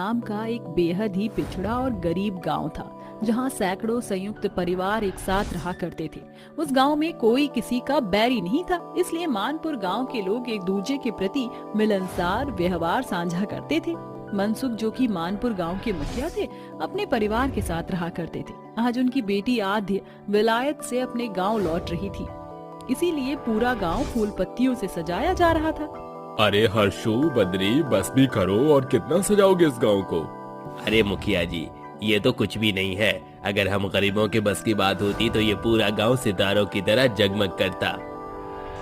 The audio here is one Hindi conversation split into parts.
नाम का एक बेहद ही पिछड़ा और गरीब गांव था, जहां सैकड़ों संयुक्त परिवार एक साथ रहा करते थे। उस गांव में कोई किसी का बैरी नहीं था, इसलिए मानपुर गांव के लोग एक दूसरे के प्रति मिलनसार व्यवहार साझा करते थे। मनसुख, जो कि मानपुर गांव के मुखिया थे, अपने परिवार के साथ रहा करते थे। आज उनकी बेटी आद्य विलायत से अपने गांव लौट रही थी, इसीलिए पूरा गांव फूल पत्तियों से सजाया जा रहा था। अरे हर्षू, बद्री, बस भी करो। और कितना सजाओगे इस गांव को? अरे मुखिया जी, ये तो कुछ भी नहीं है। अगर हम गरीबों के बस की बात होती तो ये पूरा गांव सितारों की तरह जगमग करता।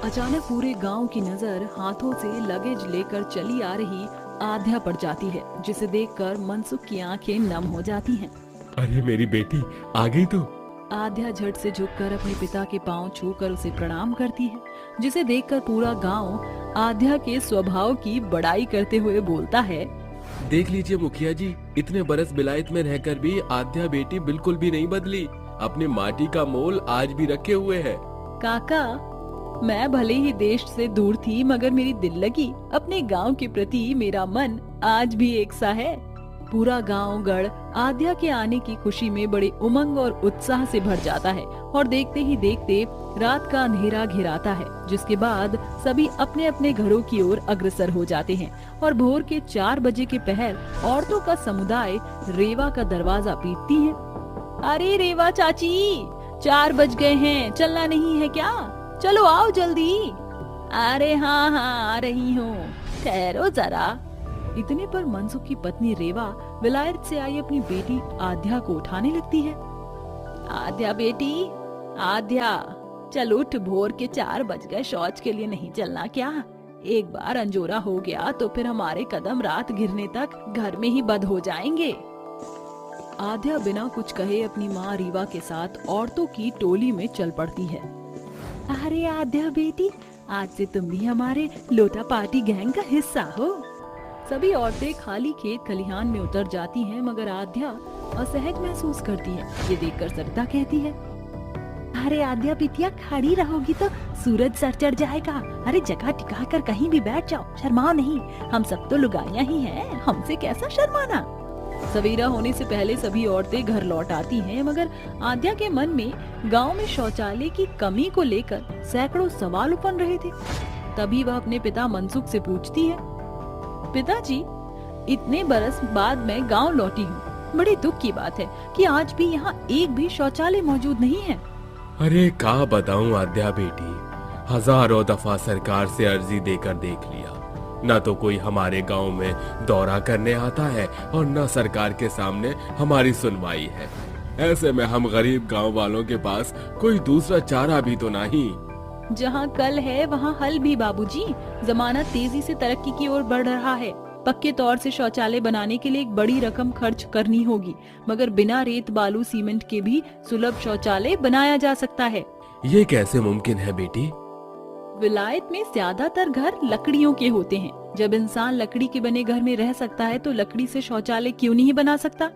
अचानक पूरे गांव की नजर हाथों से लगेज लेकर चली आ रही आध्या पड़ जाती है, जिसे देखकर मनसुख की आंखें नम हो जाती हैं। अरे मेरी बेटी आ गई तो। आध्या झट से झुककर अपने पिता के पांव छूकर उसे प्रणाम करती है, जिसे देखकर पूरा गांव आध्या के स्वभाव की बड़ाई करते हुए बोलता है, देख लीजिए मुखिया जी, इतने बरस विलायत में रहकर भी आद्या बेटी बिल्कुल भी नहीं बदली। अपनी माटी का मोल आज भी रखे हुए है। काका, मैं भले ही देश से दूर थी, मगर मेरी दिल लगी अपने गांव के प्रति मेरा मन आज भी एक सा है। पूरा गांव गढ़ आद्या के आने की खुशी में बड़े उमंग और उत्साह से भर जाता है और देखते ही देखते रात का अंधेरा घिराता है, जिसके बाद सभी अपने अपने घरों की ओर अग्रसर हो जाते हैं और भोर के 4 बजे के पहर औरतों का समुदाय रेवा का दरवाजा पीटती है। अरे रेवा चाची, 4 बज गए हैं, चलना नहीं है क्या? चलो आओ जल्दी। अरे हाँ हाँ, आ रही हूँ, ठहरो जरा। इतने पर मनसुख की पत्नी रेवा विलायत से आई अपनी बेटी आध्या को उठाने लगती है। आध्या बेटी, आध्या, चल उठ, भोर के 4 बज गए, शौच के लिए नहीं चलना क्या? एक बार अंजोरा हो गया तो फिर हमारे कदम रात गिरने तक घर में ही बंद हो जाएंगे। आध्या बिना कुछ कहे अपनी माँ रीवा के साथ औरतों की टोली में चल पड़ती है। अरे आध्या बेटी, आज से तुम भी हमारे लोटा पार्टी गैंग का हिस्सा हो। सभी औरतें खाली खेत खलिहान में उतर जाती हैं, मगर आध्या असहज महसूस करती है। ये देखकर सरिता कहती है, अरे आध्या बिटिया, खड़ी रहोगी तो सूरज सर चढ़ जाएगा। अरे जगह टिका कर कहीं भी बैठ जाओ, शर्माओ नहीं, हम सब तो लुगाइयां ही हैं, हमसे कैसा शर्माना। सवेरा होने से पहले सभी औरतें घर लौट आती हैं, मगर आध्या के मन में गांव में शौचालय की कमी को लेकर सैकड़ों सवाल उपन रहे थे। तभी वह अपने पिता मनसुख से पूछती है, पिताजी, इतने बरस बाद मैं गांव लौटी हूँ। बड़े दुख की बात है कि आज भी यहाँ एक भी शौचालय मौजूद नहीं है। अरे क्या बताऊं आद्या बेटी, हजारों दफा सरकार से अर्जी देकर देख लिया, न तो कोई हमारे गांव में दौरा करने आता है और न सरकार के सामने हमारी सुनवाई है। ऐसे में हम गरीब गांव वालों के पास कोई दूसरा चारा भी तो नहीं। जहाँ कल है वहाँ हल भी बाबूजी। जमाना तेजी से तरक्की की ओर बढ़ रहा है। पक्के तौर से शौचालय बनाने के लिए एक बड़ी रकम खर्च करनी होगी, मगर बिना रेत बालू सीमेंट के भी सुलभ शौचालय बनाया जा सकता है। ये कैसे मुमकिन है बेटी? विलायत में ज्यादातर घर लकड़ियों के होते हैं। जब इंसान लकड़ी के बने घर में रह सकता है तो लकड़ी से शौचालय क्यों नहीं बना सकता?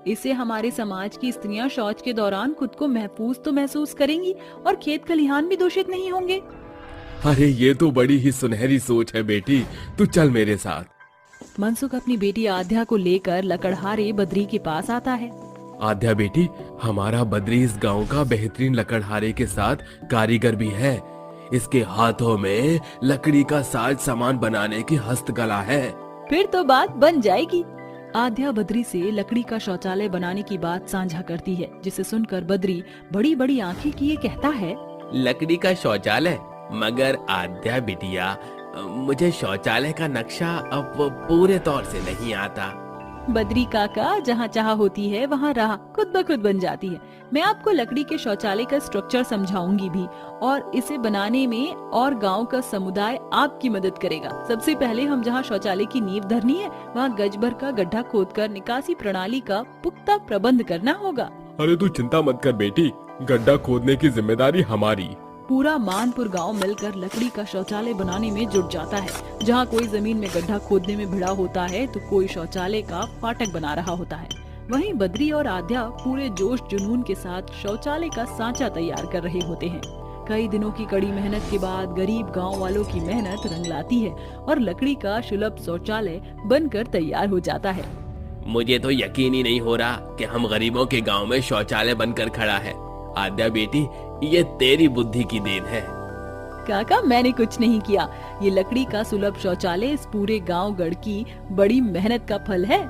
इससे हमारे समाज की स्त्रियां शौच के दौरान खुद को महफूज तो महसूस करेंगी और खेत खलिहान भी दूषित नहीं होंगे। अरे ये तो बड़ी ही सुनहरी सोच है बेटी, तू चल मेरे साथ। मनसुख अपनी बेटी आध्या को लेकर लकड़हारे बद्री के पास आता है। आध्या बेटी, हमारा बद्री इस गांव का बेहतरीन लकड़हारे के साथ कारीगर भी है। इसके हाथों में लकड़ी का साज सामान बनाने की हस्तकला है। फिर तो बात बन जाएगी। आध्या बद्री से लकड़ी का शौचालय बनाने की बात साझा करती है, जिसे सुनकर बद्री बड़ी बड़ी आंखें किए कहता है, लकड़ी का शौचालय? मगर आद्या बिटिया, मुझे शौचालय का नक्शा अब पूरे तौर से नहीं आता। बद्री काका, जहाँ चाह होती है वहाँ राह खुद ब खुद बन जाती है। मैं आपको लकड़ी के शौचालय का स्ट्रक्चर समझाऊंगी भी, और इसे बनाने में और गांव का समुदाय आपकी मदद करेगा। सबसे पहले हम जहाँ शौचालय की नींव धरनी है वहाँ गज भर का गड्ढा खोदकर निकासी प्रणाली का पुख्ता प्रबंध करना होगा। अरे तू चिंता मत कर बेटी, गड्ढा खोदने की जिम्मेदारी हमारी। पूरा मानपुर गांव मिलकर लकड़ी का शौचालय बनाने में जुट जाता है। जहां कोई जमीन में गड्ढा खोदने में भिड़ा होता है तो कोई शौचालय का फाटक बना रहा होता है। वहीं बद्री और आध्या पूरे जोश जुनून के साथ शौचालय का सांचा तैयार कर रहे होते हैं। कई दिनों की कड़ी मेहनत के बाद गरीब गांव वालों की मेहनत रंग लाती है और लकड़ी का सुलभ शौचालय बनकर तैयार हो जाता है। मुझे तो यकीन ही नहीं हो रहा कि हम गरीबों के गांव में शौचालय बनकर खड़ा है। आद्या बेटी, ये तेरी बुद्धि की देन है। काका, मैंने कुछ नहीं किया। ये लकड़ी का सुलभ शौचालय इस पूरे गांव गढ़ की बड़ी मेहनत का फल है।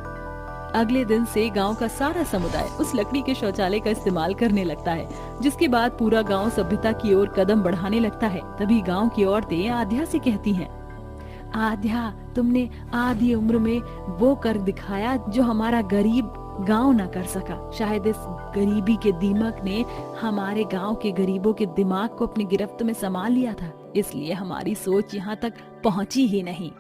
अगले दिन से गांव का सारा समुदाय उस लकड़ी के शौचालय का इस्तेमाल करने लगता है, जिसके बाद पूरा गांव सभ्यता की ओर कदम बढ़ाने लगता है। तभी गांव की औरतें आद्या से कहती हैं, आद्या, तुमने आधी उम्र में वो कर दिखाया जो हमारा गरीब गांव ना कर सका। शायद इस गरीबी के दीमक ने हमारे गांव के गरीबों के दिमाग को अपनी गिरफ्त में संभाल लिया था, इसलिए हमारी सोच यहाँ तक पहुँची ही नहीं।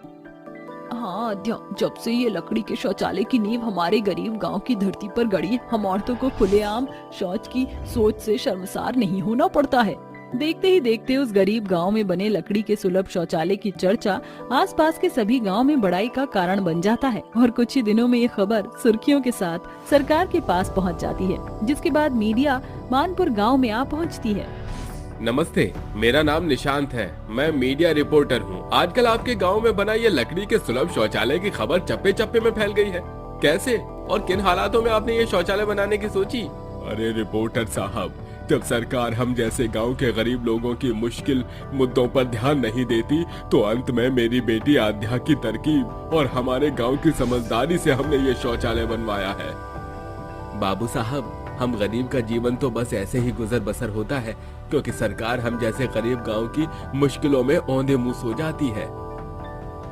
हाँ आद्या, जब से ये लकड़ी के शौचालय की नींव हमारे गरीब गांव की धरती पर गड़ी, हम औरतों को खुलेआम शौच की सोच से शर्मसार नहीं होना पड़ता है। देखते ही देखते उस गरीब गांव में बने लकड़ी के सुलभ शौचालय की चर्चा आसपास के सभी गांव में बड़ाई का कारण बन जाता है और कुछ ही दिनों में ये खबर सुर्खियों के साथ सरकार के पास पहुंच जाती है, जिसके बाद मीडिया मानपुर गांव में आ पहुंचती है। नमस्ते, मेरा नाम निशांत है। मैं मीडिया रिपोर्टर हूँ। आजकल आपके गांव में बना ये लकड़ी के सुलभ शौचालय की खबर चप्पे चप्पे में फैल गई है। कैसे और किन हालातों में आपने ये शौचालय बनाने की सोची? अरे रिपोर्टर साहब, जब सरकार हम जैसे गांव के गरीब लोगों की मुश्किल मुद्दों पर ध्यान नहीं देती, तो अंत में मेरी बेटी आद्या की तरकीब और हमारे गांव की समझदारी से हमने ये शौचालय बनवाया है। बाबू साहब, हम गरीब का जीवन तो बस ऐसे ही गुजर बसर होता है, क्योंकि सरकार हम जैसे गरीब गांव की मुश्किलों में औंधे मुंह सो जाती है।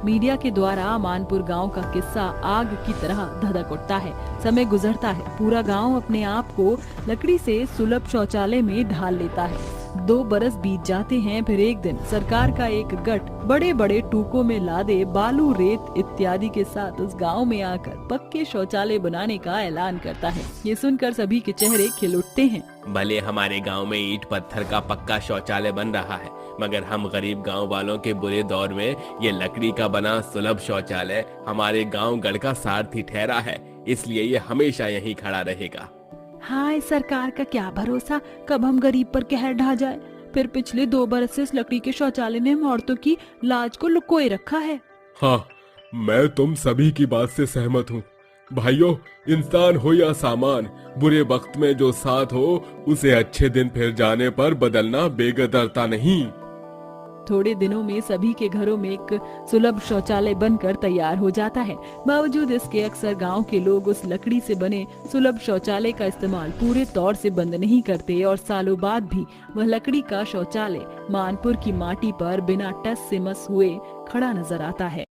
मीडिया के द्वारा मानपुर गांव का किस्सा आग की तरह धधक उठता है। समय गुजरता है, पूरा गांव अपने आप को लकड़ी से सुलभ शौचालय में ढाल लेता है। 2 बरस बीत जाते हैं। फिर एक दिन सरकार का एक गठ बड़े बड़े टूकों में लादे बालू, रेत इत्यादि के साथ उस गांव में आकर पक्के शौचालय बनाने का ऐलान करता है। ये सुनकर सभी के चेहरे खिल उठते हैं। भले हमारे गांव में ईंट पत्थर का पक्का शौचालय बन रहा है, मगर हम गरीब गांव वालों के बुरे दौर में ये लकड़ी का बना सुलभ शौचालय हमारे गांव गढ़ का सारथी ठहरा है, इसलिए ये हमेशा यहीं खड़ा रहेगा। हाय, सरकार का क्या भरोसा, कब हम गरीब पर कहर ढा जाए। फिर पिछले 2 बरस से इस लकड़ी के शौचालय ने हम औरतों की लाज को लुकोए रखा है। हाँ, मैं तुम सभी की बात से सहमत हूँ। भाइयों, इंसान हो या सामान, बुरे वक्त में जो साथ हो उसे अच्छे दिन फिर जाने पर बदलना बेगदरता नहीं। थोड़े दिनों में सभी के घरों में एक सुलभ शौचालय बनकर तैयार हो जाता है। बावजूद इसके अक्सर गांव के लोग उस लकड़ी से बने सुलभ शौचालय का इस्तेमाल पूरे तौर से बंद नहीं करते और सालों बाद भी वह लकड़ी का शौचालय मानपुर की माटी पर बिना टस से मस हुए खड़ा नजर आता है।